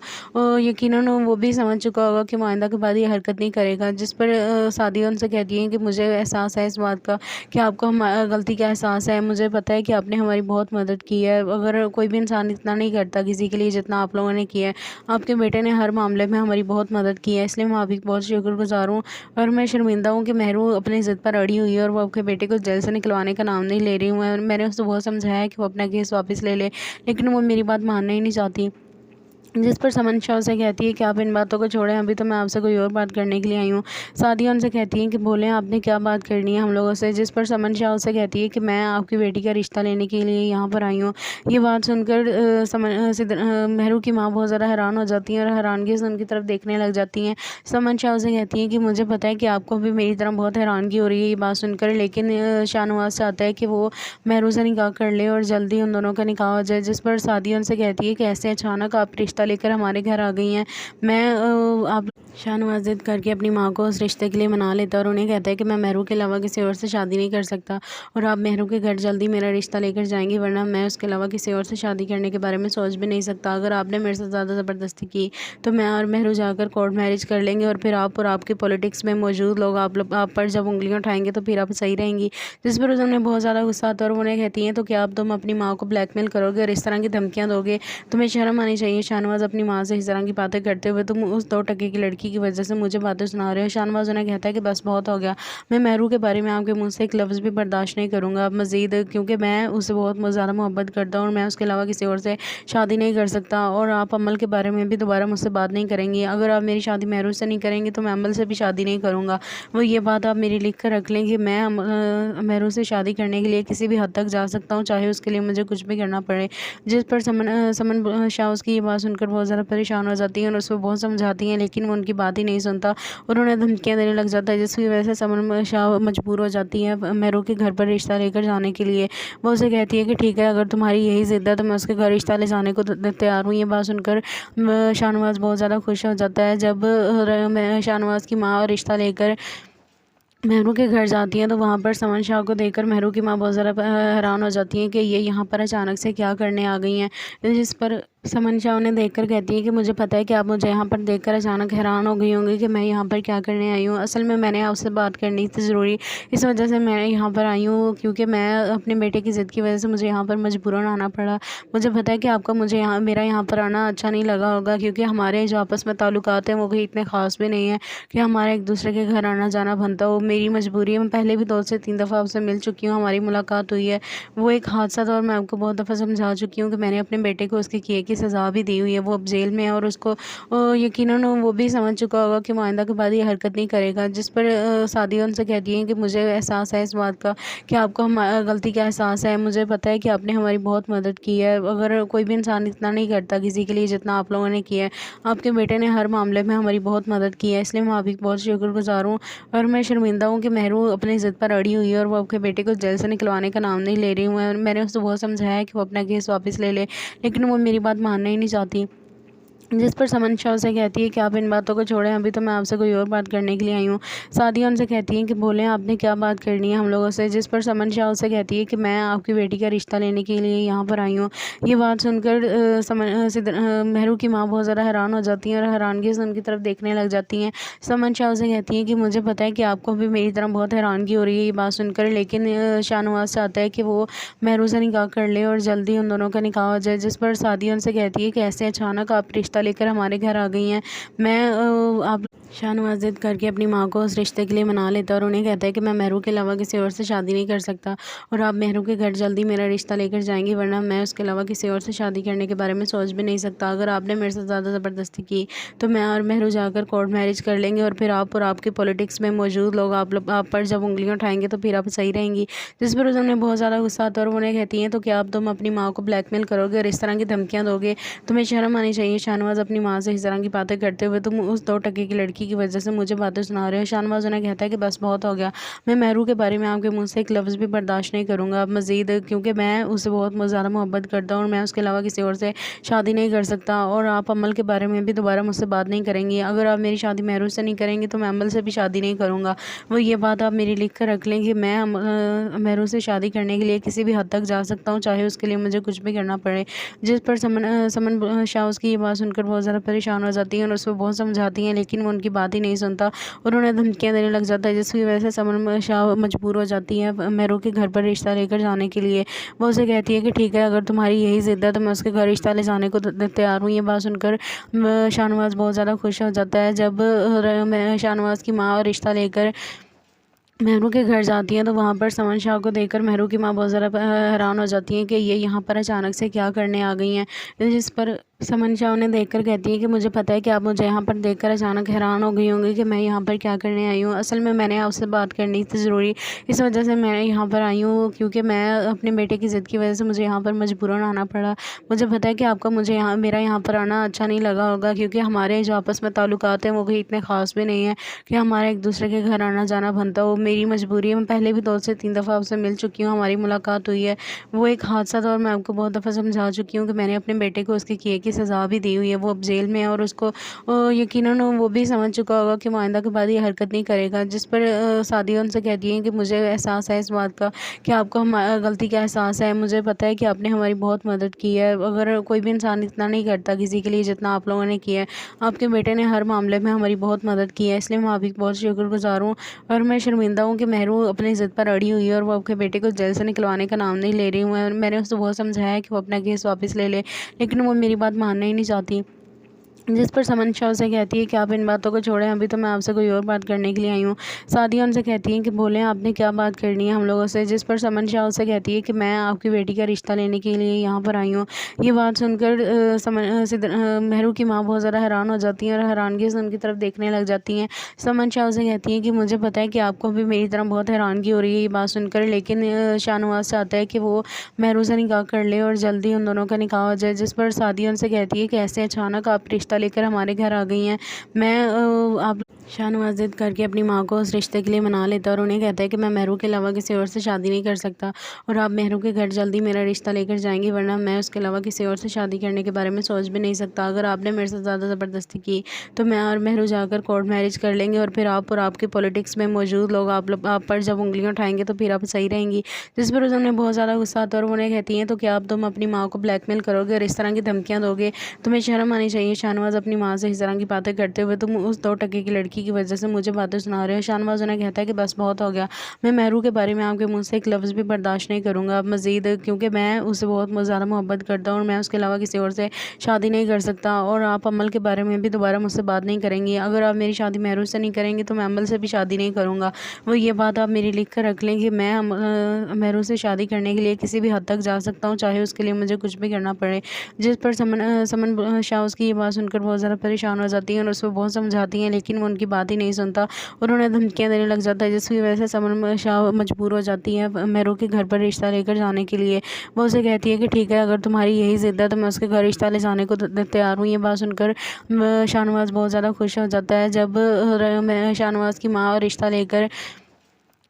यकीनन वो भी समझ चुका होगा कि वो आइंदा के बाद ये हरकत नहीं करेगा। जिस पर सादिया उनसे कहती हैं कि मुझे एहसास है इस बात का कि आपको गलती का एहसास है। मुझे पता है कि आपने हमारी बहुत मदद की है। अगर कोई भी इंसान इतना नहीं करता किसी के लिए जितना आप लोगों ने किया है। आपके बेटे ने हर मामले में हमारी बहुत मदद की है, इसलिए मैं आपकी बहुत शुक्रगुज़ार हूँ और मैं शर्मिंदा हूँ कि मेहरू अपनी ज़िद पर अड़ी हुई है और वो आपके बेटे को जेल से निकलवाने का नाम नहीं ले रही हूँ। मैंने उससे बहुत समझाया है कि वो अपना केस वापस ले ले, लेकिन वो मेरी बात मानना ही नहीं चाहती। जिस पर समन शाह उसे कहती है कि आप इन बातों को छोड़ें, अभी तो मैं आपसे कोई और बात करने के लिए आई हूँ। सादिया उनसे कहती है कि बोलें आपने क्या बात करनी है हम लोगों से। जिस पर समन शाह उसे कहती है कि मैं आपकी बेटी का रिश्ता लेने के लिए यहाँ पर आई हूँ। ये बात सुनकर मेहरू की माँ बहुत ज़्यादा हैरान हो जाती है और हैरानगी से उनकी तरफ देखने लग जाती हैं। समन शाह उसे कहती है कि मुझे पता है कि आपको भी मेरी तरह बहुत हैरानगी हो रही है ये बात सुनकर, लेकिन शाहनवाज चाहता है कि वो मेहरू से निकाह कर ले और जल्दी उन दोनों का निकाह हो जाए। जिस पर सादिया उनसे कहती है कि ऐसे अचानक आप रिश्ता लेकर हमारे घर आ गई हैं। आप शाहनवाज ज़िद करके अपनी माँ को उस रिश्ते के लिए मना लेता है और उन्हें कहता है कि मैं मेहरू के अलावा किसी और से शादी नहीं कर सकता और आप मेहरू के घर जल्दी मेरा रिश्ता लेकर जाएंगी, वरना मैं उसके अलावा किसी और से शादी करने के बारे में सोच भी नहीं सकता। अगर आपने मेरे से ज़्यादा ज़बरदस्ती की तो मैं और मेहरू जाकर कोर्ट मैरिज कर लेंगे और फिर आप और आपके पॉलिटिक्स में मौजूद लोग आप पर जब उंगलियाँ उठाएंगे तो फिर आप सही रहेंगी। जिस पर उन्हें बहुत ज़्यादा गुस्सा आता है और उन्हें कहती हैं तो क्या तुम अपनी माँ को ब्लैकमेल करोगे और इस तरह की धमकियाँ दोगे? तुम्हें शर्म आनी चाहिए शाहनवाज, अपनी माँ से इस तरह की बातें करते हुए। तुम उस 2 टके की लड़की की वजह से मुझे बातें सुना रहे हो। शाहनवाज उन्हें कहता है कि बस बहुत हो गया, मैं मेहरू के बारे में आपके मुंह से एक लफ्ज़ भी बर्दाश्त नहीं करूँगा अब मज़ीद, क्योंकि मैं उससे बहुत ज़्यादा मोहब्बत करता हूँ और मैं उसके अलावा किसी और से शादी नहीं कर सकता। और आप अमल के बारे में भी दोबारा मुझसे बात नहीं करेंगी। अगर आप मेरी शादी मेहरू से नहीं करेंगी तो मैं अमल से भी शादी नहीं करूँगा। वो ये बात आप मेरी लिख कर रख लें कि मैं मेहरू से शादी करने के लिए किसी भी हद तक जा सकता हूँ, चाहे उसके लिए मुझे कुछ भी करना पड़े। जिस पर समन शाह उसकी ये बात सुनकर बहुत ज़्यादा परेशान हो जाती हैं और उसको बहुत समझाती हैं, लेकिन वो उनकी बात ही नहीं सुनता और उन्हें धमकियाँ देने लग जाता है, जिसकी वजह से समन शाह मजबूर हो जाती है मेहरू के घर पर रिश्ता लेकर जाने के लिए। वो उसे कहती है कि ठीक है, अगर तुम्हारी यही ज़िद है तो मैं उसके घर रिश्ता ले जाने को तैयार हूँ। ये बात सुनकर शाहनवाज बहुत ज़्यादा खुश हो जाता है। जब शाहनवाज की माँ रिश्ता लेकर मेहरू के घर जाती हैं तो वहाँ पर समन शाह को देखकर मेहरू की माँ बहुत ज़्यादा हैरान हो जाती हैं कि ये यहाँ पर अचानक से क्या करने आ गई हैं। जिस पर समन शाह उन्हें देखकर कहती है कि मुझे पता है कि आप मुझे यहाँ पर देखकर अचानक हैरान हो गई होंगी कि मैं यहाँ पर क्या करने आई हूँ। असल में मैंने आपसे बात करनी थी ज़रूरी, इस वजह से मैं यहाँ पर आई हूँ, क्योंकि मैं अपने बेटे की ज़िद की वजह से मुझे यहाँ पर मजबूरन आना पड़ा। मुझे पता है कि आपका मेरा यहाँ पर आना अच्छा नहीं लगा होगा, क्योंकि हमारे जो आपस में ताल्लुकात हैं वो भी इतने ख़ास भी नहीं है कि हमारा एक दूसरे के घर आना जाना बनता हो। मेरी मजबूरी है, मैं पहले भी 2 से 3 दफ़ा आपसे मिल चुकी हूँ, हमारी मुलाकात हुई है। वो एक हादसा था और मैं आपको बहुत दफ़ा समझा चुकी हूँ कि मैंने अपने बेटे को उसके किए की सज़ा भी दी हुई है। वो अब जेल में है और उसको यकीनन वो भी समझ चुका होगा कि वो आइंदा के बाद ये हरकत नहीं करेगा। जिस पर सादिया उनसे कहती है कि मुझे एहसास है इस बात का कि आपको गलती का एहसास है। मुझे पता है कि आपने हमारी बहुत मदद की है, अगर कोई भी इंसान इतना नहीं करता किसी के लिए जितना आप लोगों ने किया है। आपके बेटे ने हर मामले में हमारी बहुत मदद की है, इसलिए मैं आपकी बहुत शुक्रगुजार हूँ और मैं शर्मिंदा हूँ कि मेहरू अपनी ज़िद पर अड़ी हुई है और वो आपके बेटे को जेल से निकलवाने का नाम नहीं ले रही हूँ। मैंने उससे बहुत समझाया है कि वो अपना केस वापस ले ले, लेकिन वो मेरी बात मानना ही नहीं चाहती। जिस पर समन शाह से कहती है कि आप इन बातों को छोड़ें, अभी तो मैं आपसे कोई और बात करने के लिए आई हूँ। सादिया उनसे कहती हैं कि बोलें आपने क्या बात करनी है हम लोगों से। जिस पर समन शाह उसे कहती है कि मैं आपकी बेटी का रिश्ता लेने के लिए यहाँ पर आई हूँ। ये बात सुनकर मेहरू की माँ बहुत ज़्यादा हैरान हो जाती हैं और हैरानगी से उनकी तरफ देखने लग जाती हैं। समन शाह उसे कहती हैं कि मुझे पता है कि आपको भी मेरी तरह बहुत हैरानगी हो रही है ये बात सुनकर, लेकिन शाहनवाज चाहता है कि वो मेहरू से निकाह कर ले और जल्दी उन दोनों का निकाह हो जाए। जिस पर सादिया उनसे कहती है कि ऐसे अचानक आप रिश्ता लेकर हमारे घर आ गई हैं। आप शाहनवाज ज़िद करके अपनी माँ को उस रिश्ते के लिए मना लेता है और उन्हें कहता है कि मैं मेहरू के अलावा किसी और से शादी नहीं कर सकता और आप मेहरू के घर जल्दी मेरा रिश्ता लेकर जाएंगी, वरना मैं उसके अलावा किसी और से शादी करने के बारे में सोच भी नहीं सकता। अगर आपने मेरे से ज़्यादा ज़बरदस्ती की तो मैं और मेहरू जाकर कोर्ट मैरिज कर लेंगे और फिर आप और आपके पॉलिटिक्स में मौजूद लोग आप पर जब उंगलियाँ उठाएंगे तो फिर आप सही रहेंगी। जिस पर उन्हें बहुत ज़्यादा गुस्सा आता है और उन्हें कहती हैं तो क्या तुम अपनी माँ को ब्लैकमेल करोगे और इस तरह की धमकियाँ दोगे? तुम्हें शर्म आनी चाहिए शाहनवाज, अपनी माँ से इस तरह की बातें करते हुए। तुम उस 2 टके की लड़की की वजह से मुझे बातें सुना रहे हो। शाहनवाज उन्हें कहता है कि बस बहुत हो गया, मैं मेहरू के बारे में आपके मुंह से एक लफ्ज़ भी बर्दाश्त नहीं करूँगा अब मज़ीद, क्योंकि मैं उससे बहुत ज़्यादा मोहब्बत करता हूँ और मैं उसके अलावा किसी और से शादी नहीं कर सकता। और आप अमल के बारे में भी दोबारा मुझसे बात नहीं करेंगी। अगर आप मेरी शादी मेहरू से नहीं करेंगी तो मैं अमल से भी शादी नहीं करूँगा। वो ये बात आप मेरी लिख कर रख लें कि मैं मेहरू से शादी करने के लिए किसी भी हद तक जा सकता हूँ, चाहे उसके लिए मुझे कुछ भी करना पड़े। जिस पर समन शाह उसकी ये बात सुनकर बहुत ज़्यादा परेशान हो जाती हैं और उसको बहुत समझाती हैं, लेकिन वो उनकी बात ही नहीं सुनता और उन्हें धमकियाँ देने लग जाता है, जिसकी वजह से समन शाह मजबूर हो जाती है मेहरू के घर पर रिश्ता लेकर जाने के लिए। वो उसे कहती है कि ठीक है, अगर तुम्हारी यही ज़िद है तो मैं उसके घर रिश्ता ले जाने को तैयार हूँ। ये बात सुनकर शाहनवाज बहुत ज़्यादा खुश हो जाता है। जब शाहनवाज की माँ रिश्ता लेकर मेहरू के घर जाती हैं तो वहाँ पर समन शाह को देखकर मेहरू की माँ बहुत ज़्यादा हैरान हो जाती हैं कि ये यहाँ पर अचानक से क्या करने आ गई हैं। जिस पर समन शाह उन्हें देखकर कहती है कि मुझे पता है कि आप मुझे यहाँ पर देखकर अचानक हैरान हो गई होंगी कि मैं यहाँ पर क्या करने आई हूँ। असल में मैंने आपसे बात करनी थी ज़रूरी, इस वजह से मैं यहाँ पर आई हूँ क्योंकि मैं अपने बेटे की ज़िद की वजह से मुझे यहाँ पर मजबूरन आना पड़ा। मुझे पता है कि आपका मुझे यहाँ मेरा यहाँ पर आना अच्छा नहीं लगा होगा क्योंकि हमारे जो आपस में ताल्लुकात हैं वो भी इतने ख़ास भी नहीं है कि हमारा एक दूसरे के घर आना जाना बनता हो। मेरी मजबूरी है, मैं पहले भी 2 से 3 दफ़ा आपसे मिल चुकी हूँ, हमारी मुलाकात हुई है। वो एक हादसा था और मैं आपको बहुत दफ़ा समझा चुकी हूँ कि मैंने अपने बेटे को उसके किए की सज़ा भी दी हुई है। वो अब जेल में है और उसको यकीनन वो भी समझ चुका होगा कि वो आइंदा के बाद ये हरकत नहीं करेगा। जिस पर सादिया उनसे कहती है कि मुझे एहसास है इस बात का कि आपको गलती का एहसास है। मुझे पता है कि आपने हमारी बहुत मदद की है। अगर कोई भी इंसान इतना नहीं करता किसी के लिए जितना आप लोगों ने किया है। आपके बेटे ने हर मामले में हमारी बहुत मदद की है, इसलिए मैं आपकी बहुत शुक्रगुज़ार हूँ। और मैं शर्मिंदा हूँ कि मेहरू अपनी ज़िद पर अड़ी हुई है और वो आपके बेटे को जेल से निकलवाने का नाम नहीं ले रही हूँ। मैंने उससे बहुत समझाया है कि वो अपना केस वापस ले ले, लेकिन वो मेरी बात मानना ही नहीं चाहती। जिस पर समन शाह से कहती है कि आप इन बातों को छोड़ें, अभी तो मैं आपसे कोई और बात करने के लिए आई हूँ। सादिया उनसे कहती हैं कि बोलें आपने क्या बात करनी है हम लोगों से। जिस पर समन शाह से कहती है कि मैं आपकी बेटी का रिश्ता लेने के लिए यहाँ पर आई हूँ। ये बात सुनकर मेहरू की माँ बहुत ज़्यादा हैरान हो जाती हैं और हैरानगी से उनकी तरफ देखने लग जाती हैं। समन शाह से कहती हैं कि मुझे पता है कि आपको भी मेरी तरह बहुत हैरानगी हो रही है ये बात सुनकर, लेकिन शाहनवाज चाहता है कि वो मेहरू से निकाह कर ले और जल्दी उन दोनों का निकाह हो जाए। जिस पर सादिया उनसे कहती है कि ऐसे अचानक आप रिश्ता लेकर हमारे घर आ गई हैं। आप शाहनवाज ज़िद करके अपनी माँ को उस रिश्ते के लिए मना लेता है और उन्हें कहता है कि मैं मेहरू के अलावा किसी और से शादी नहीं कर सकता और आप मेहरू के घर जल्दी मेरा रिश्ता लेकर जाएंगी, वरना मैं उसके अलावा किसी और से शादी करने के बारे में सोच भी नहीं सकता। अगर आपने मेरे से ज़्यादा ज़बरदस्ती की तो मैं और मेहरू जाकर कोर्ट मैरिज कर लेंगे और फिर आप और आपके पॉलिटिक्स में मौजूद लोग आप पर जब उंगलियां उठाएंगे तो फिर आप सही रहेंगी। जिस पर उन्हें बहुत ज़्यादा गुस्सा आता है और उन्हें कहती हैं तो क्या अब तुम अपनी माँ को ब्लैकमेल करोगे और इस तरह की धमकियाँ दोगे? तुम्हें शर्म आनी चाहिए। शाहनवाज अपनी माँ से इस तरह की बातें करते हुए तुम उस 2 टके की लड़की की वजह से मुझे बातें सुना रहे हो। शाहनवाज उन्हें कहता है कि बस बहुत हो गया, मैं मेहरू के बारे में आपके मुंह से एक लफ्ज़ भी बर्दाश्त नहीं करूँगा अब मज़ीद, क्योंकि मैं उससे बहुत ज़्यादा मोहब्बत करता हूँ और मैं उसके अलावा किसी और से शादी नहीं कर सकता। और आप अमल के बारे में भी दोबारा मुझसे बात नहीं करेंगी। अगर आप मेरी शादी मेहरू से नहीं करेंगी तो मैं अमल से भी शादी नहीं करूँगा। वो ये बात आप मेरी लिख कर रख लें कि मैं मेहरू से शादी करने के लिए किसी भी हद तक जा सकता हूँ, चाहे उसके लिए मुझे कुछ भी करना पड़े। जिस पर समन शाह उसकी ये बात सुनकर बहुत ज़्यादा परेशान हो जाती हैं और उसको बहुत समझाती हैं, लेकिन वो उनकी बात ही नहीं सुनता और उन्हें धमकियाँ देने लग जाता है, जिसकी वजह से समन शाह मजबूर हो जाती है मेहरू के घर पर रिश्ता लेकर जाने के लिए। वो उसे कहती है कि ठीक है, अगर तुम्हारी यही ज़िद है तो मैं उसके घर रिश्ता ले जाने को तैयार हूँ। ये बात सुनकर शाहनवाज बहुत ज़्यादा खुश हो जाता है। जब शाहनवाज की माँ रिश्ता लेकर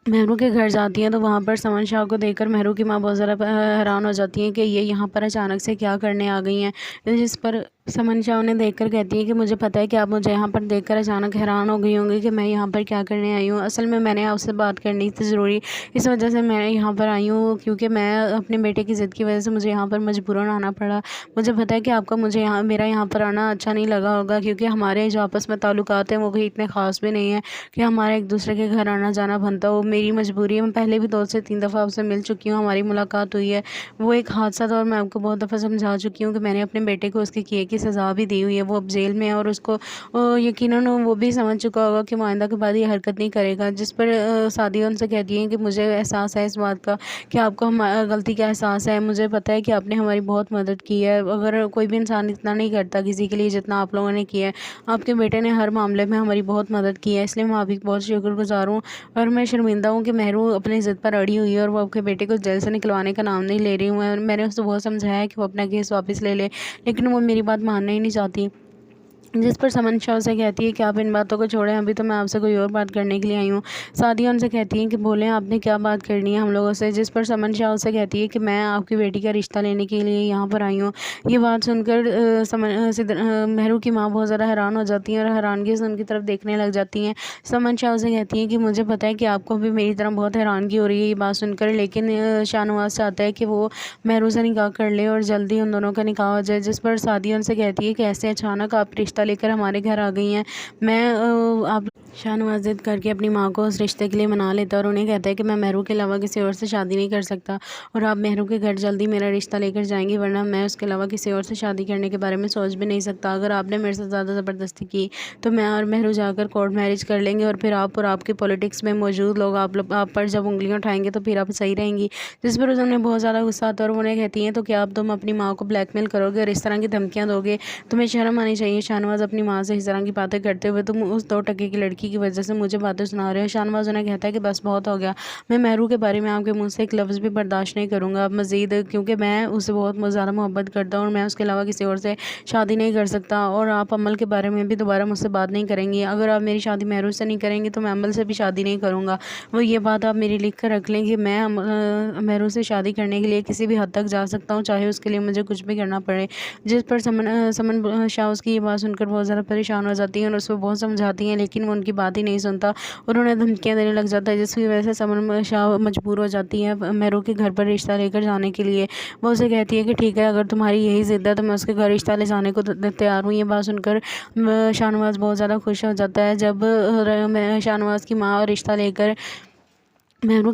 मेहरू के घर जाती हैं तो वहाँ पर समन शाह को देखकर मेहरू की माँ बहुत ज़्यादा हैरान हो जाती हैं कि ये यहाँ पर अचानक से क्या करने आ गई हैं। जिस पर समन शाह उन्हें देखकर कहती है कि मुझे पता है कि आप मुझे यहाँ पर देखकर अचानक हैरान हो गई होंगी कि मैं यहाँ पर क्या करने आई हूँ। असल में मैंने आपसे बात करनी थी ज़रूरी, इस वजह से मैं यहाँ पर आई हूँ क्योंकि मैं अपने बेटे की ज़िद की वजह से मुझे यहाँ पर मजबूरन आना पड़ा। मुझे पता है कि आपका मुझे मेरा यहाँ पर आना अच्छा नहीं लगा होगा क्योंकि हमारे जो आपस में ताल्लुकात हैं वो भी इतने ख़ास भी नहीं है कि हमारा एक दूसरे के घर आना जाना बनता हो। मेरी मजबूरी है, मैं पहले भी 2 से 3 दफ़ा आपसे मिल चुकी हूँ, हमारी मुलाकात हुई है। वो एक हादसा था और मैं आपको बहुत दफ़ा समझा चुकी हूँ कि मैंने अपने बेटे को उसके किए की सज़ा भी दी हुई है। वो अब जेल में है और उसको यकीनन वो भी समझ चुका होगा कि वो आइंदा के बाद ये हरकत नहीं करेगा। जिस पर सादिया उनसे कहती हैं कि मुझे एहसास है इस बात का कि आपको गलती का एहसास है। मुझे पता है कि आपने हमारी बहुत मदद की है। अगर कोई भी इंसान इतना नहीं करता किसी के लिए जितना आप लोगों ने किया है। आपके बेटे ने हर मामले में हमारी बहुत मदद की है, इसलिए मैं आपकी बहुत शुक्रगुज़ार हूँ। और मैं शर्मिंदा हूँ कि मेहरू अपनी ज़िद पर अड़ी हुई है और वो आपके बेटे को जेल से निकलवाने का नाम नहीं ले रही हूँ। मैंने उससे बहुत समझाया है कि वो अपना केस वापस ले ले, लेकिन वो मेरी बात मानना ही नहीं चाहती। जिस पर समन शाह से कहती है कि आप इन बातों को छोड़ें, अभी तो मैं आपसे कोई और बात करने के लिए आई हूँ। सादिया उनसे कहती हैं कि बोलें आपने क्या बात करनी है हम लोगों से। जिस पर समन शाह से कहती है कि मैं आपकी बेटी का रिश्ता लेने के लिए यहाँ पर आई हूँ। ये बात सुनकर मेहरू की माँ बहुत ज़्यादा हैरान हो जाती हैं और हैरानगी से उनकी तरफ देखने लग जाती हैं। समन शाह से कहती हैं कि मुझे पता है कि आपको भी मेरी तरह बहुत हैरानगी हो रही है ये बात सुनकर, लेकिन शाहनवाज चाहता है कि वो मेहरू से निकाह कर ले और जल्दी उन दोनों का निकाह हो जाए। जिस पर सादिया उनसे कहती है कि ऐसे अचानक आप रिश्ता लेकर हमारे घर आ गई हैं। शाहनवाज ज़िद करके अपनी माँ को उस रिश्ते के लिए मना लेता है और उन्हें कहता है कि मैं मेहरू के अलावा किसी और से शादी नहीं कर सकता और आप मेहरू के घर जल्दी मेरा रिश्ता लेकर जाएंगी, वरना मैं उसके अलावा किसी और से शादी करने के बारे में सोच भी नहीं सकता। अगर आपने मेरे साथ ज़्यादा ज़बरदस्ती की तो मैं और मेहरू जाकर कोर्ट मैरिज कर लेंगे और फिर आप और आपके पॉलिटिक्स में मौजूद लोग आप पर जब उंगलियाँ उठाएंगे तो फिर आप सही रहेंगी। जिस पर उन्हें बहुत ज़्यादा गुस्सा आता है और उन्हें कहती हैं तो क्या अब तुम अपनी माँ को ब्लैकमेल करोगे और इस तरह की धमकियाँ दोगे? तुम्हें शर्म आनी चाहिए शाहनवाज अपनी माँ से इस तरह की बातें करते हुए। तुम उस 2 टके की लड़की की वजह से मुझे बातें सुना रहे हो। शाहनवाज उन्हें कहता है कि बस बहुत हो गया, मैं मेहरू के बारे में आपके मुंह से एक लफ्ज़ भी बर्दाश्त नहीं करूँगा अब मज़ीद, क्योंकि मैं उससे बहुत ज़्यादा मोहब्बत करता हूँ और मैं उसके अलावा किसी और से शादी नहीं कर सकता। और आप अमल के बारे में भी दोबारा मुझसे बात नहीं करेंगी। अगर आप मेरी शादी मेहरू से नहीं करेंगी तो मैं अमल से भी शादी नहीं करूँगा। वो ये बात आप मेरी लिख कर रख लें कि मैं मेहरू से शादी करने के लिए किसी भी हद तक जा सकता हूँ, चाहे उसके लिए मुझे कुछ भी करना पड़े। जिस पर समन शाह उसकी ये बात सुनकर बहुत ज़्यादा परेशान हो जाती हैं और उसको बहुत समझाती हैं, लेकिन वो उनकी बात ही नहीं सुनता और उन्हें धमकियाँ देने लग जाता है, जिसकी वजह से समन शाह मजबूर हो जाती है मेहरू के घर पर रिश्ता लेकर जाने के लिए। वो उसे कहती है कि ठीक है, अगर तुम्हारी यही ज़िद है तो मैं उसके घर रिश्ता ले जाने को तैयार हूँ। ये बात सुनकर शाहनवाज बहुत ज़्यादा खुश हो जाता है जब शाहनवाज की माँ रिश्ता लेकर मेहरू के